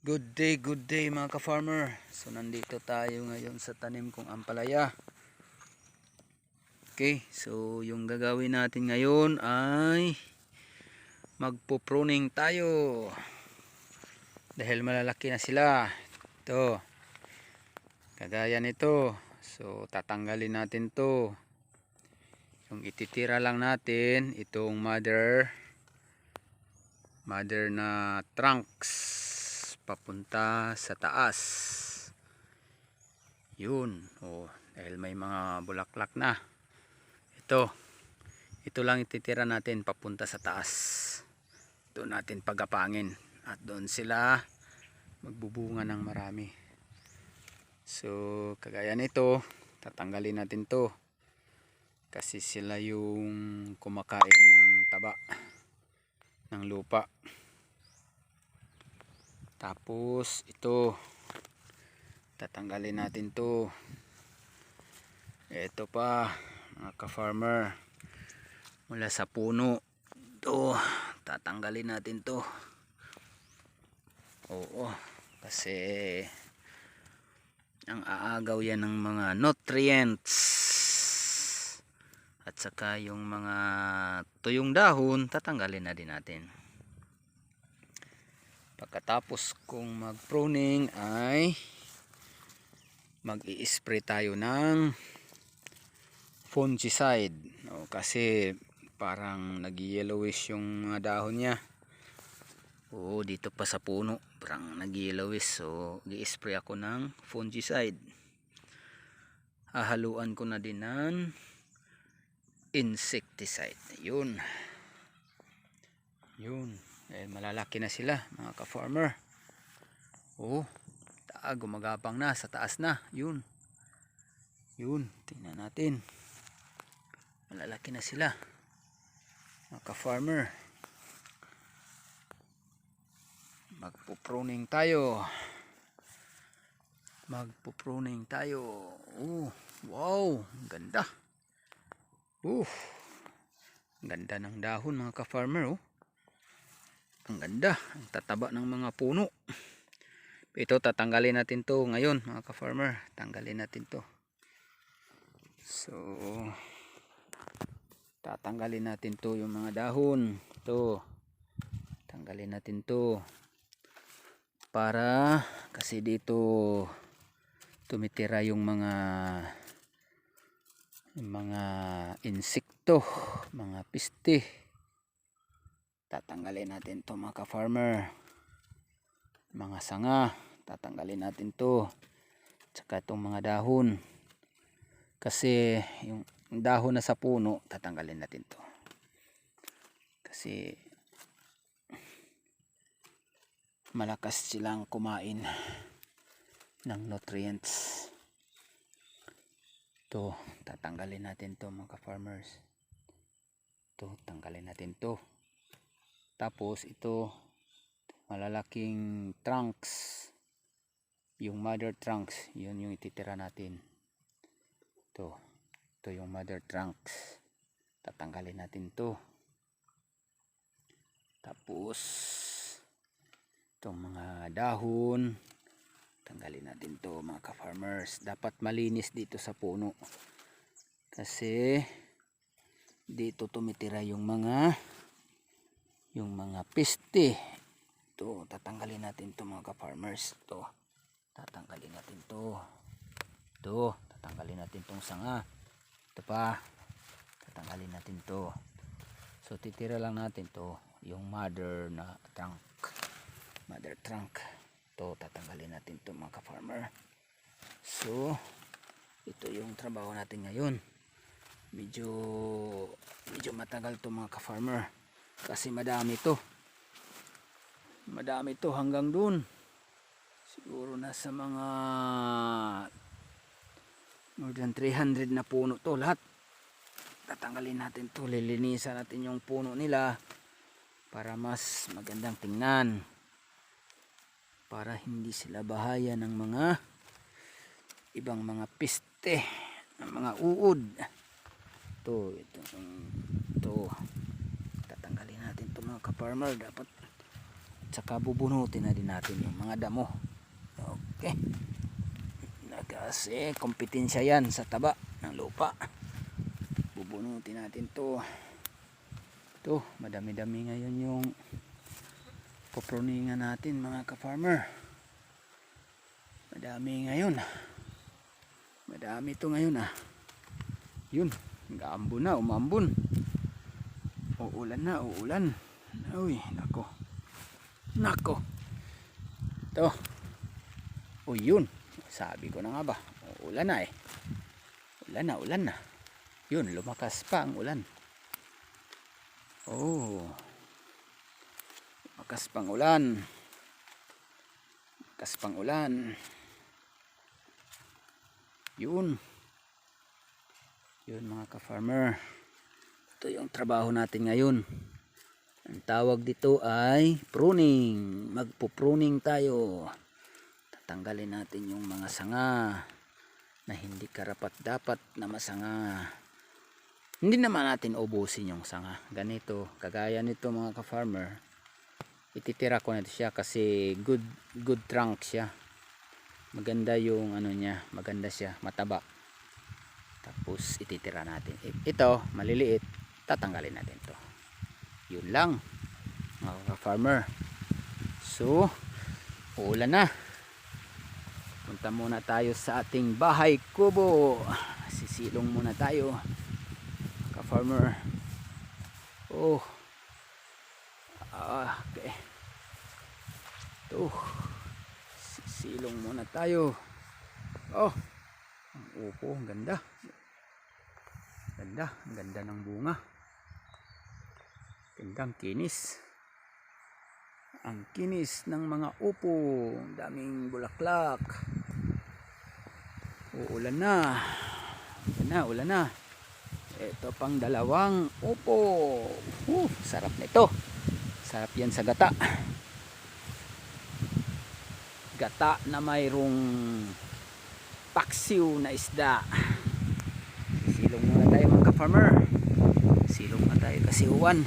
Good day mga ka-farmer. So nandito tayo ngayon sa tanim kong ampalaya. Okay, so yung gagawin natin ngayon ay magpo-pruning tayo. Dahil malalaki na sila. Ito. Kagaya nito. So tatanggalin natin to. Yung ititira lang natin itong mother na trunks papunta sa taas. Yun. Oh, dahil may mga bulaklak na. Ito lang ititira natin papunta sa taas. Doon natin pagapangin at doon sila magbubunga ng marami. So kagaya nito, tatanggalin natin to kasi sila yung kumakain ng taba ng lupa. Tapos ito, tatanggalin natin to. Ito pa mga ka-farmer, mula sa puno to, tatanggalin natin to. Oo, kasi ang aagaw yan ng mga nutrients at saka yung mga tuyong dahon, tatanggalin na din natin. Pagkatapos kung mag-pruning ay mag-i-spray tayo ng fungicide. Kasi parang nag-yellowish yung mga dahon niya. Oo, dito pa sa puno parang nag-yellowish. So i-spray ako ng fungicide. Hahaluan ko na din ng insecticide. Yun. Malalaki na sila mga ka-farmer. Gumagapang na sa taas na. Yun, tingnan natin. Malalaki na sila mga ka-farmer. Magpo-pruning tayo. Wow, ganda. Ganda ng dahon mga ka-farmer. Ang ganda, ang tataba ng mga puno. Ito, tatanggalin natin to ngayon mga ka-farmer. Tanggalin natin to. So tatanggalin natin to, yung mga dahon. Ito, tanggalin natin to. Para kasi dito tumitira yung mga insekto, mga piste. Tatanggalin natin to mga ka-farmer. Mga sanga, tatanggalin natin to. Tsaka itong mga dahon. Kasi yung dahon na sa puno, tatanggalin natin to. Kasi malakas silang kumain ng nutrients. To, tatanggalin natin to mga ka-farmers. To, tanggalin natin to. Tapos ito, malalaking trunks, yung mother trunks, yun yung ititira natin. Ito yung mother trunks, tatanggalin natin to. Tapos itong mga dahon, tanggalin natin to mga ka-farmers. Dapat malinis dito sa puno kasi dito tumitira yung mga peste. Ito, tatanggalin natin to mga ka-farmers. Ito, tatanggalin natin to. Ito, tatanggalin natin tong sanga. Ito pa, tatanggalin natin to. So titira lang natin to, yung mother na trunk. Mother trunk. Ito, tatanggalin natin to mga ka-farmer. So ito yung trabaho natin ngayon. Medyo matagal to mga ka-farmer kasi madami to hanggang dun. Siguro nasa mga more than 300 na puno to lahat. Tatanggalin natin to, lilinisan natin yung puno nila para mas magandang tingnan, para hindi sila bahaya ng mga ibang mga peste, ng mga uod. Ito tatanggalin natin to mga ka-farmer. Dapat saka bubunutin na din natin yung mga damo. Okay. Kasi kompetensya yan sa taba ng lupa. Bubunutin natin to. Ito, madami-dami ngayon yung popruningan natin mga ka-farmer. Madami ngayon. Madami ito ngayon Yun, nag-aambon na, umambon. Uulan na, uulan. Uy, nako. Nako. Ito. Uy, yun. Sabi ko na nga ba, ulan na ulan na. Yun, lumakas pa ang ulan. Oh. Lumakas pang ulan. Lumakas pang ulan. Yun. Yun mga ka-farmer. Ito yung trabaho natin ngayon. Ang tawag dito ay pruning. Magpo-pruning tayo. Tatanggalin natin yung mga sanga na hindi karapat-dapat na masanga. Hindi naman natin ubusin yung sanga. Ganito, kagaya nito mga ka-farmer. Ititira ko na siya kasi good trunk siya. Maganda yung ano niya, maganda siya, mataba. Tapos ititira natin. Ito, maliliit, tatanggalin natin to. Yun lang mga ka-farmer. So, uulan na. Punta muna tayo sa ating bahay kubo. Sisilong muna tayo ka-farmer. Oh. Okay. Ito. Sisilong muna tayo. Oh. Ang upo, ang ganda. Ganda, ang ganda ng bunga. Gandang kinis. Ang kinis ng mga upo. Ang daming bulaklak. Uulan na. Ulan na. Ito pang dalawang upo. Sarap nito. Sarap yan sa gata. Gata na mayroong paksiw na isda. Silong muna tayo mga ka-farmer. Silong na tayo kasi ulan.